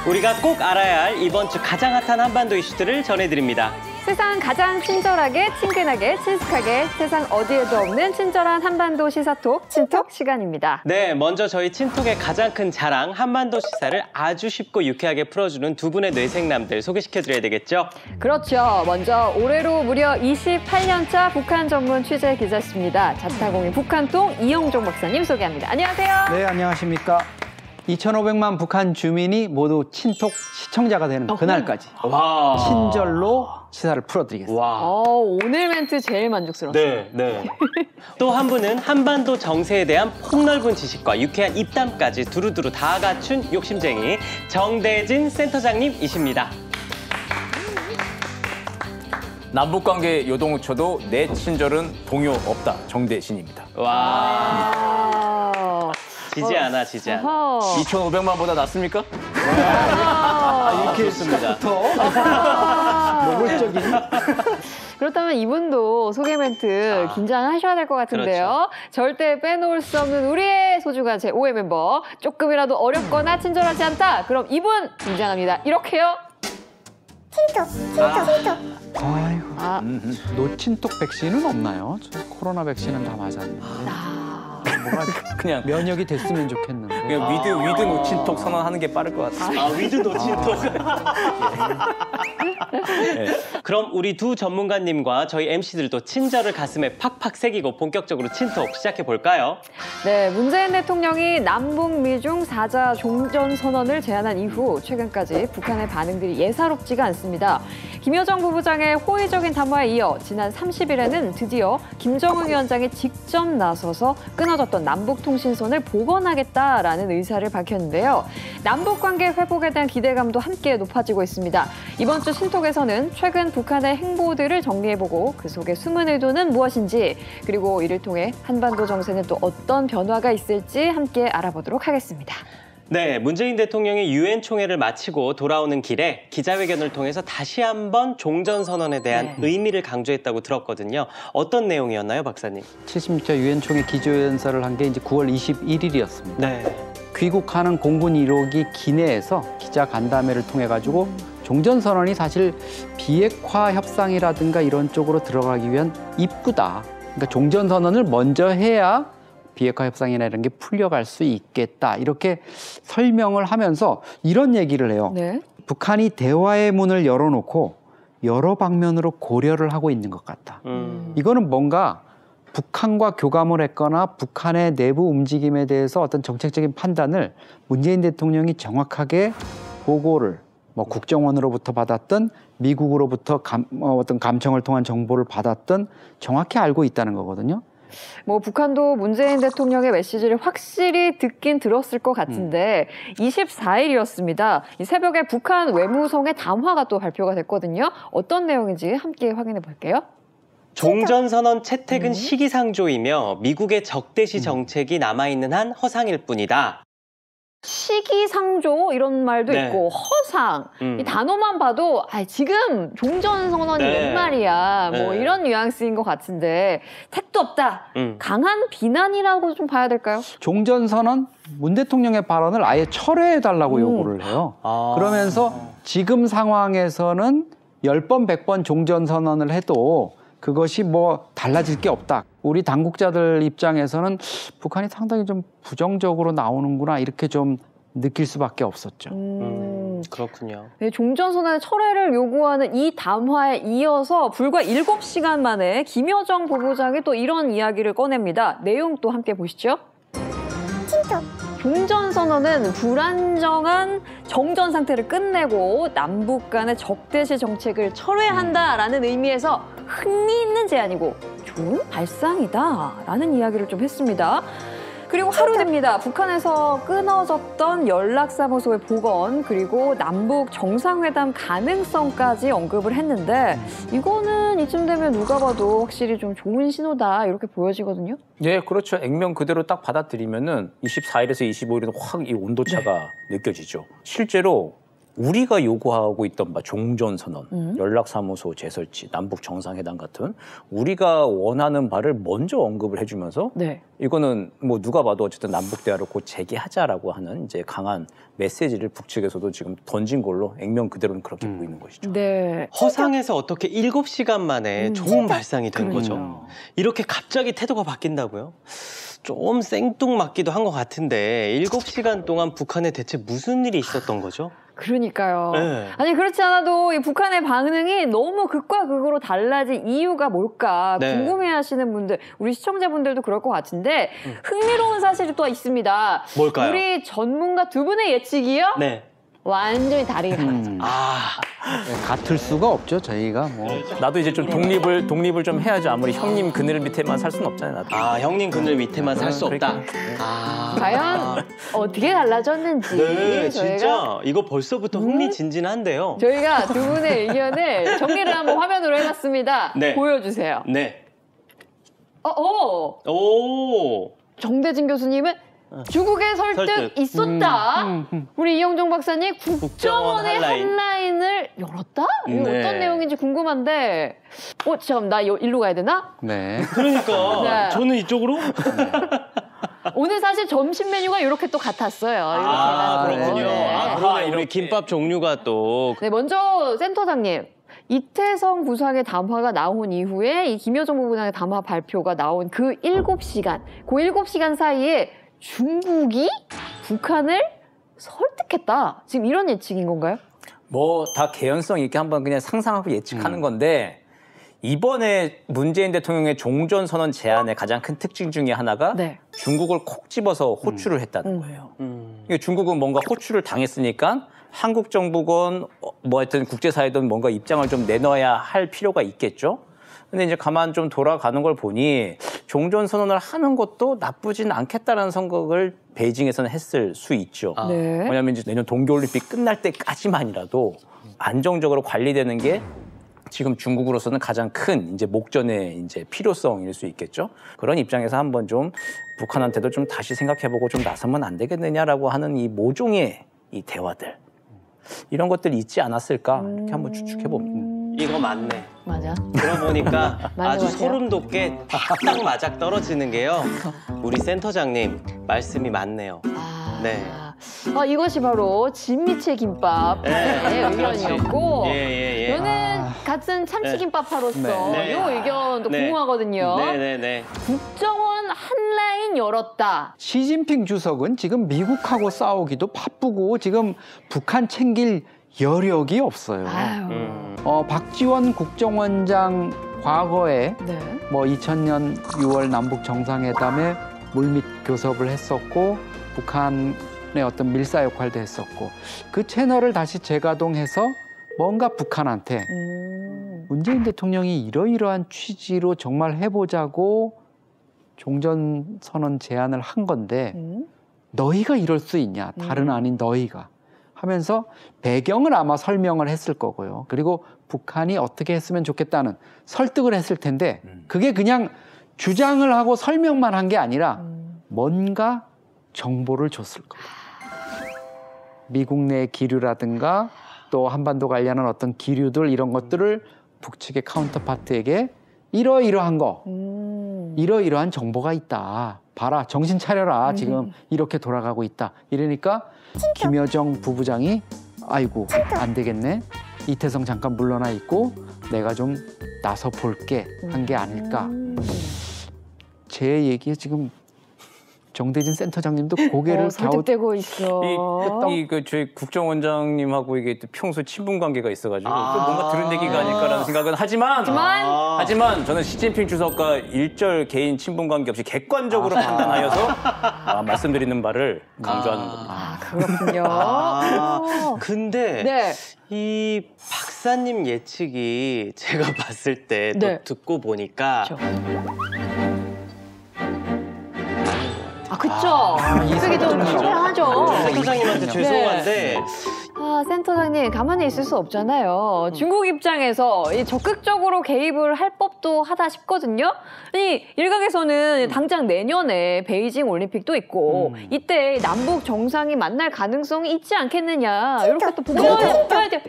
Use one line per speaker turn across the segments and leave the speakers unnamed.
우리가 꼭 알아야 할 이번 주 가장 핫한 한반도 이슈들을 전해드립니다.
세상 가장 친절하게, 친근하게, 친숙하게 세상 어디에도 없는 친절한 한반도 시사톡, 친톡 시간입니다.
네, 먼저 저희 친톡의 가장 큰 자랑, 한반도 시사를 아주 쉽고 유쾌하게 풀어주는 두 분의 뇌생남들 소개시켜드려야 되겠죠?
그렇죠. 먼저 올해로 무려 28년차 북한 전문 취재 기자십니다. 자타공인 북한통 이영종 박사님 소개합니다. 안녕하세요.
네, 안녕하십니까. 2,500만 북한 주민이 모두 친톡 시청자가 되는 그날까지
와.
친절로 시사를 풀어드리겠습니다.
와.
오늘 멘트 제일 만족스러웠어요.
네. 또 한 분은 한반도 정세에 대한 폭넓은 지식과 유쾌한 입담까지 두루두루 다 갖춘 욕심쟁이 정대진 센터장님이십니다.
남북관계 요동쳐도 내 친절은 동요 없다. 정대진입니다.
와. 지지 않아.
2,500만보다 낫습니까?
이렇게
좋습니다.
노골적인.
그렇다면 이분도 소개 멘트 긴장하셔야 될 것 같은데요.
그렇죠.
절대 빼놓을 수 없는 우리의 소중한 제5의 멤버. 조금이라도 어렵거나 친절하지 않다. 그럼 이분 등장합니다. 이렇게요.
아이고. 노친톡 백신은 없나요? 저 코로나 백신은 다 맞았는데. 뭐가
그냥
면역이 됐으면 좋겠는데.
그냥 위드 노친톡 선언하는 게 빠를 것 같아요.
위드 노친톡. 네. 그럼 우리 두 전문가님과 저희 MC들도 친절을 가슴에 팍팍 새기고 본격적으로 친톡 시작해볼까요?
네, 문재인 대통령이 남북 미중 4자 종전선언을 제안한 이후 최근까지 북한의 반응들이 예사롭지가 않습니다. 김여정 부부장의 호의적인 담화에 이어 지난 30일에는 드디어 김정은 위원장이 직접 나서서 끊어졌던 남북통신선을 복원하겠다라는 의사를 밝혔는데요. 남북관계 회복에 대한 기대감도 함께 높아지고 있습니다. 이번 주 친톡에서는 최근 북한의 행보들을 정리해보고 그 속의 숨은 의도는 무엇인지, 그리고 이를 통해 한반도 정세는 또 어떤 변화가 있을지 함께 알아보도록 하겠습니다.
네, 문재인 대통령이 유엔 총회를 마치고 돌아오는 길에 기자회견을 통해서 다시 한번 종전선언에 대한 의미를 강조했다고 들었거든요. 어떤 내용이었나요, 박사님?
70차 유엔 총회 기조연설을 한 게 이제 9월 21일이었습니다.
네.
귀국하는 공군 1호기 기내에서 기자 간담회를 통해 가지고 종전선언이 사실 비핵화 협상이라든가 이런 쪽으로 들어가기 위한 입구다. 그러니까 종전선언을 먼저 해야 비핵화 협상이나 이런 게 풀려갈 수 있겠다. 이렇게 설명을 하면서 이런 얘기를 해요.
네.
북한이 대화의 문을 열어놓고 여러 방면으로 고려를 하고 있는 것 같다. 이거는 뭔가 북한과 교감을 했거나 북한의 내부 움직임에 대해서 어떤 정책적인 판단을 문재인 대통령이 정확하게 보고를 국정원으로부터 받았던 미국으로부터 어떤 감청을 통한 정보를 받았던 정확히 알고 있다는 거거든요.
북한도 문재인 대통령의 메시지를 확실히 듣긴 들었을 것 같은데 24일이었습니다. 이 새벽에 북한 외무성의 담화가 또 발표가 됐거든요. 어떤 내용인지 함께 확인해 볼게요.
종전선언 채택은 시기상조이며 미국의 적대시 정책이 남아있는 한 허상일 뿐이다.
시기상조 이런 말도 있고 허상 이 단어만 봐도 지금 종전선언이 웬 말이야 이런 뉘앙스인 것 같은데 택도 없다. 강한 비난이라고 좀 봐야 될까요?
종전선언 문 대통령의 발언을 아예 철회해달라고 요구를 해요. 그러면서 지금 상황에서는 10번, 100번 종전선언을 해도 그것이 달라질 게 없다. 우리 당국자들 입장에서는 북한이 상당히 좀 부정적으로 나오는구나 이렇게 좀 느낄 수밖에 없었죠.
그렇군요.
네, 종전선언의 철회를 요구하는 이 담화에 이어서 불과 7시간 만에 김여정 부부장이 또 이런 이야기를 꺼냅니다. 내용 또 함께 보시죠. 종전선언은 불안정한 정전 상태를 끝내고 남북 간의 적대시 정책을 철회한다라는 의미에서 흥미있는 제안이고 좋은 발상이다라는 이야기를 좀 했습니다. 그리고 하루 뒤입니다. 북한에서 끊어졌던 연락사무소의 복원, 그리고 남북 정상회담 가능성까지 언급을 했는데 이거는 이쯤 되면 누가 봐도 확실히 좀 좋은 신호다 이렇게 보여지거든요.
네, 그렇죠. 액면 그대로 딱 받아들이면은 24일에서 25일은 확 이 온도차가 느껴지죠. 실제로 우리가 요구하고 있던 종전선언, 연락사무소 재설치, 남북 정상회담 같은 우리가 원하는 바를 먼저 언급을 해주면서
네.
이거는 뭐 누가 봐도 어쨌든 남북 대화를 곧 재개하자라고 하는 이제 강한 메시지를 북측에서도 지금 던진 걸로 액면 그대로는 그렇게 보이는 것이죠.
네.
허상에서 어떻게 7시간 만에 좋은 발상이 된 거죠.
그러니까요.
이렇게 갑자기 태도가 바뀐다고요? 좀 생뚱맞기도 한 것 같은데 7시간 동안 북한에 대체 무슨 일이 있었던 거죠?
그러니까요.
네.
아니 그렇지 않아도 이 북한의 반응이 너무 극과 극으로 달라진 이유가 뭘까
네.
궁금해하시는 분들, 우리 시청자분들도 그럴 것 같은데 흥미로운 사실이 또 있습니다.
뭘까요?
우리 전문가 두 분의 예측이요?
네.
완전히 다르게 달라져.
같을 수가 없죠. 저희가 뭐.
나도 이제 좀 독립을 좀 해야죠. 아무리 형님 그늘 밑에만 살 수는 없잖아요. 나도.
형님 그늘 밑에만 살 수 없다.
과연 어떻게 달라졌는지
네,
저희가
진짜 이거 벌써부터 흥미진진한데요.
저희가 두 분의 의견을 정리를 한번 화면으로 해봤습니다.
네.
보여주세요.
네.
오! 정대진 교수님은 중국의 설득
설득.
있었다. 우리 이영종 박사님
국정원
국정원의
한
한라인을 열었다? 이거
네.
어떤 내용인지 궁금한데 잠깐 나 일로 가야 되나?
네.
그러니까
네.
저는 이쪽으로?
오늘 사실 점심 메뉴가 이렇게 또 같았어요. 이렇게 해가지고.
그렇군요.
네.
그러네. 우리 김밥 종류가 또
네, 먼저 센터장님. 이태성 부상의 담화가 나온 이후에 이 김여정 부부장의 담화 발표가 나온 그 7시간, 그 7시간 사이에 중국이 북한을 설득했다. 지금 이런 예측인 건가요?
뭐 다 개연성 있게 한번 그냥 상상하고 예측하는 건데 이번에 문재인 대통령의 종전선언 제안의 가장 큰 특징 중에 하나가
네.
중국을 콕 집어서 호출을 했다는 거예요. 이게 중국은 뭔가 호출을 당했으니까 한국 정부건 뭐 하여튼 국제사회든 뭔가 입장을 좀 내놔야 할 필요가 있겠죠. 근데 이제 가만 좀 돌아가는 걸 보니 종전선언을 하는 것도 나쁘진 않겠다라는 생각을 베이징에서는 했을 수 있죠.
네.
왜냐하면 이제 내년 동계올림픽 끝날 때까지만이라도 안정적으로 관리되는 게 지금 중국으로서는 가장 큰 이제 목전의 이제 필요성일 수 있겠죠. 그런 입장에서 한번 좀 북한한테도 좀 다시 생각해보고 좀 나서면 안 되겠느냐라고 하는 이 모종의 이 대화들 이런 것들이 있지 않았을까 이렇게 한번 추측해 봅니다.
이거 맞네.
맞아.
들어보니까
맞아,
아주
맞아요.
소름 돋게 딱 맞아 떨어지는 게요. 우리 센터장님 말씀이 맞네요. 네.
이것이 바로 진미채 김밥의 의견이었고
예.
저는 같은 참치김밥파로서
네.
이 의견도
네.
궁금하거든요.
네네네.
국정원 한라인 열었다.
시진핑 주석은 지금 미국하고 싸우기도 바쁘고 지금 북한 챙길 여력이 없어요.
아유.
박지원 국정원장 과거에
네.
뭐 2000년 6월 남북 정상회담에 물밑 교섭을 했었고 북한의 어떤 밀사 역할도 했었고 그 채널을 다시 재가동해서 뭔가 북한한테 문재인 대통령이 이러이러한 취지로 정말 해보자고 종전선언 제안을 한 건데 너희가 이럴 수 있냐 다른 아닌 너희가 하면서 배경을 아마 설명을 했을 거고요. 그리고 북한이 어떻게 했으면 좋겠다는 설득을 했을 텐데 그게 그냥 주장을 하고 설명만 한 게 아니라 뭔가 정보를 줬을 겁니다. 미국 내 기류라든가 또 한반도 관련한 어떤 기류들 이런 것들을 북측의 카운터파트에게 이러이러한 거 이러이러한 정보가 있다. 봐라 정신 차려라 지금 이렇게 돌아가고 있다. 이러니까 김여정 부부장이 아이고 안 되겠네. 이태성 잠깐 물러나 있고 내가 좀 나서 볼게 한 게 아닐까. 제 얘기에 지금 정대진 센터장님도 고개를
설득되고 있어.
저희 국정원장님하고 이게 또 평소 친분 관계가 있어가지고 또 뭔가 들은 얘기가 아닐까라는 생각은 하지만 저는 시진핑 주석과 일절 개인 친분 관계 없이 객관적으로 판단하여서 말씀드리는 바를 강조하는 겁니다.
그렇군요.
근데
네.
이 박사님 예측이 제가 봤을 때 또
네.
듣고 보니까
그쵸. 이게 좀 필요하죠.
센터장님한테 죄송한데
센터장님 가만히 있을 수 없잖아요. 중국 입장에서 이 적극적으로 개입을 할 법도 하다 싶거든요. 아니 일각에서는 당장 내년에 베이징 올림픽도 있고 이때 남북 정상이 만날 가능성이 있지 않겠느냐 이렇게 또 보고 해야 돼.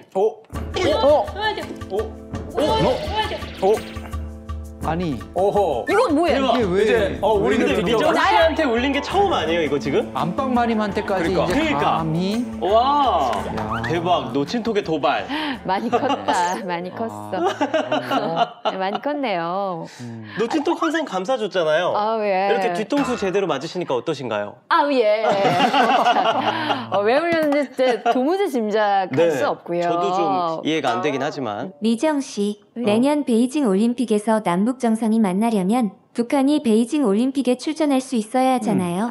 아니
오호.
이건 뭐예요?
이게 왜?
이제 우리는
근데
드디어
미정 씨한테 울린 게 처음 아니에요, 이거 지금?
안방마님한테까지 이제
그러니까.
감히
와,
야.
대박. 노친톡의 도발.
많이 컸다. 많이 컸어. 많이 컸네요.
노친톡 항상 감싸줬잖아요.
아 왜?
이렇게 뒤통수 제대로 맞으시니까 어떠신가요?
아 예. 왜 울렸는지 진짜 도무지 짐작할 수 없고요.
저도 좀 이해가 안 되긴 하지만.
미정 씨, 내년 베이징 올림픽에서 남북 정상이 만나려면 북한이 베이징 올림픽에 출전할 수 있어야 하잖아요.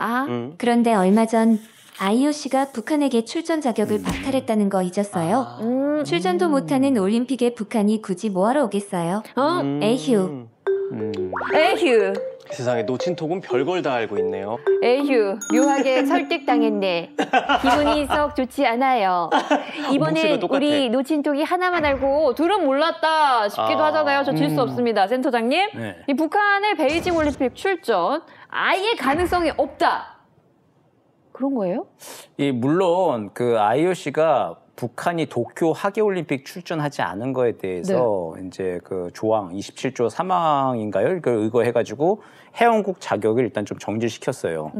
그런데 얼마 전 IOC가 북한에게 출전 자격을 박탈했다는 거 잊었어요? 출전도 못하는 올림픽에 북한이 굳이 뭐하러 오겠어요? 에휴.
에휴.
세상에 노친톡은 별걸 다 알고 있네요.
에휴. 묘하게 설득당했네. 기분이 썩 좋지 않아요. 이번엔
목소리가 똑같아.
우리 노친톡이 하나만 알고 둘은 몰랐다 싶기도 하잖아요. 저 질 수 없습니다. 센터장님.
네.
이 북한의 베이징 올림픽 출전 아예 가능성이 없다. 그런 거예요?
물론 그 IOC가 북한이 도쿄 하계올림픽 출전하지 않은 거에 대해서 이제 그 조항 27조 3항인가요? 이걸 의거해가지고 회원국 자격을 일단 좀 정지시켰어요.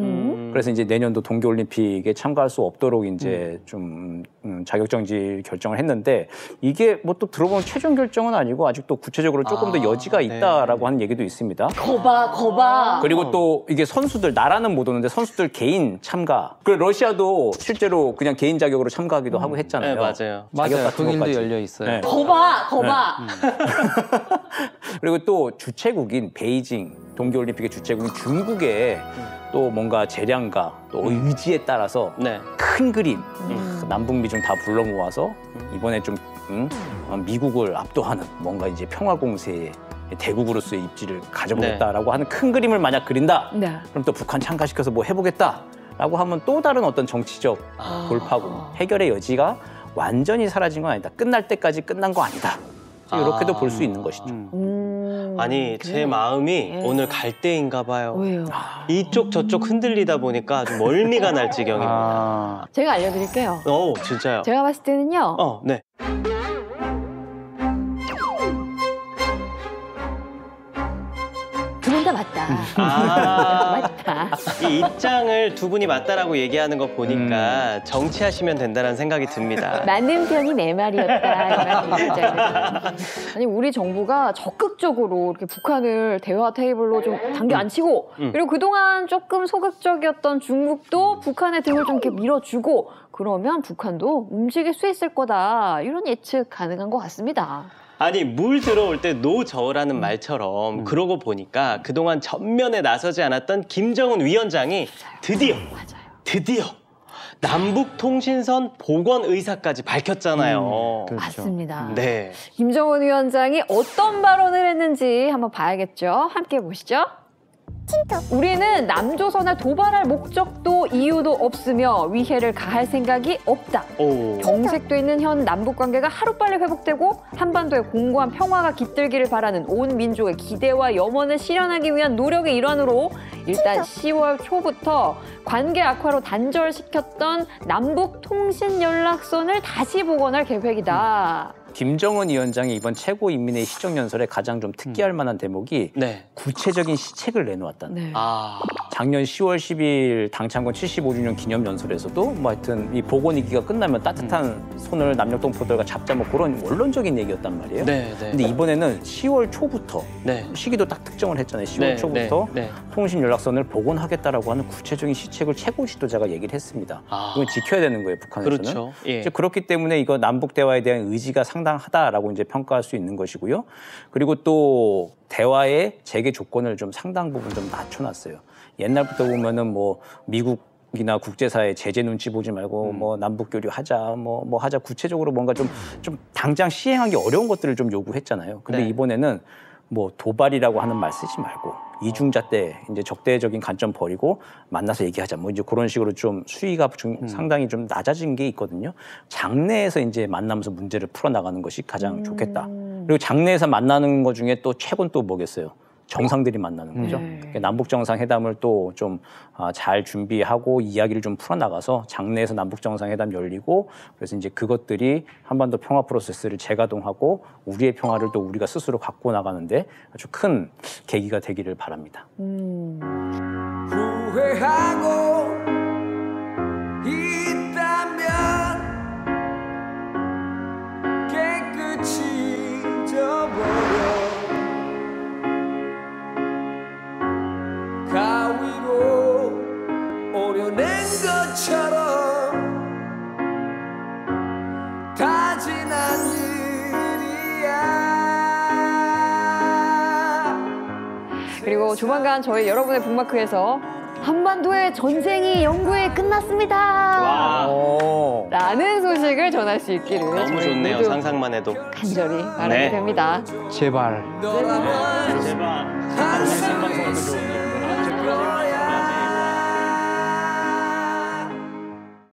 그래서 이제 내년도 동계올림픽에 참가할 수 없도록 이제 좀 자격 정지 결정을 했는데 이게 뭐 또 들어보면 최종 결정은 아니고 아직도 구체적으로 조금 더 여지가 있다라고 하는 얘기도 있습니다.
거봐.
그리고 또 이게 선수들 나라는 못 오는데 선수들 개인 참가. 그 러시아도 실제로 그냥 개인 자격으로 참가하기도 하고 했잖아요.
네, 맞아요.
자격 같은
독일도
것까지.
열려 있어요.
네.
거봐.
그리고 또 주최국인 베이징 동계올림픽의 주최국인 중국의 또 뭔가 재량과 또 의지에 따라서
네.
큰 그림 남북미중 다 불러 모아서 이번에 좀 미국을 압도하는 뭔가 이제 평화 공세의 대국으로서의 입지를 가져보겠다라고 하는 큰 그림을 만약 그린다.
네.
그럼 또 북한 참가시켜서 뭐 해보겠다라고 하면 또 다른 어떤 정치적 돌파구 해결의 여지가 완전히 사라진 건 아니다. 끝날 때까지 끝난 거 아니다. 이렇게도 볼 수 있는 것이죠.
아니 제 마음이 오늘 갈대인가 봐요.
왜요?
이쪽 저쪽 흔들리다 보니까 아주 멀미가 날 지경입니다.
아,
제가 알려드릴게요.
진짜요?
제가 봤을 때는요.
네.
두 분 다 맞다. 맞다.
이 입장을 두 분이 맞다라고 얘기하는 거 보니까 정치하시면 된다는 생각이 듭니다.
맞는 편이 내 말이었다. 이런 얘기잖아요. 아니 우리 정부가 적극적으로 이렇게 북한을 대화 테이블로 좀 당겨 앉히고 그리고 그동안 조금 소극적이었던 중국도 북한의 등을 좀 이렇게 밀어주고 그러면 북한도 움직일 수 있을 거다. 이런 예측 가능한 것 같습니다.
아니 물 들어올 때 노저으라는 말처럼 그러고 보니까 그동안 전면에 나서지 않았던 김정은 위원장이 드디어 남북통신선 복원 의사까지 밝혔잖아요.
그렇죠.
맞습니다.
네.
김정은 위원장이 어떤 발언을 했는지 한번 봐야겠죠. 함께 보시죠. 우리는 남조선을 도발할 목적도 이유도 없으며 위해를 가할 생각이 없다. 경색돼 있는 현 남북 관계가 하루빨리 회복되고 한반도의 공고한 평화가 깃들기를 바라는 온 민족의 기대와 염원을 실현하기 위한 노력의 일환으로 일단 10월 초부터 관계 악화로 단절시켰던 남북 통신 연락선을 다시 복원할 계획이다.
김정은 위원장이 이번 최고인민회의 시정연설에 가장 좀 특기할 만한 대목이 구체적인 시책을 내놓았다는 거예요. 작년 10월 10일 당창건 75주년 기념연설에서도 뭐 하여튼 이 복원위기가 끝나면 따뜻한 손을 남녘동포들과 잡자 뭐 그런 원론적인 얘기였단 말이에요. 근데 이번에는 10월 초부터 시기도 딱 특정을 했잖아요. 10월 초부터 통신 연락선을 복원하겠다라고 하는 구체적인 시책을 최고 지도자가 얘기를 했습니다. 이건 지켜야 되는 거예요, 북한에서는.
그렇죠. 예.
이제 그렇기 때문에 이거 남북 대화에 대한 의지가 상당하다라고 이제 평가할 수 있는 것이고요. 그리고 또 대화의 재개 조건을 좀 상당 부분 좀 낮춰놨어요. 옛날부터 보면은 뭐 미국이나 국제사회 제재 눈치 보지 말고 뭐 남북 교류 하자 뭐 하자 구체적으로 뭔가 좀 당장 시행하기 어려운 것들을 좀 요구했잖아요. 근데 이번에는 뭐 도발이라고 하는 말 쓰지 말고 이중자 때 이제 적대적인 관점 버리고 만나서 얘기하자. 뭐 이제 그런 식으로 좀 수위가 상당히 좀 낮아진 게 있거든요. 장내에서 이제 만나면서 문제를 풀어 나가는 것이 가장 좋겠다. 그리고 장내에서 만나는 것 중에 또 최고는 또 뭐겠어요? 정상들이 만나는 거죠. 남북 정상회담을 또 좀 잘 준비하고 이야기를 좀 풀어나가서 장내에서 남북 정상회담 열리고 그래서 이제 그것들이 한반도 평화 프로세스를 재가동하고 우리의 평화를 또 우리가 스스로 갖고 나가는데 아주 큰 계기가 되기를 바랍니다.
후회하고 있다면 깨끗이 잊어버려 가위로 오려낸 것처럼 다 지난 일이야.
그리고 조만간 저희 여러분의 북마크에서 한반도의 전쟁이 영구히 끝났습니다. 라는 소식을 전할 수 있기를
너무 좋네요. 상상만 해도.
간절히 바라게 됩니다.
제발.
너라면
제발.
항상 있을 거야.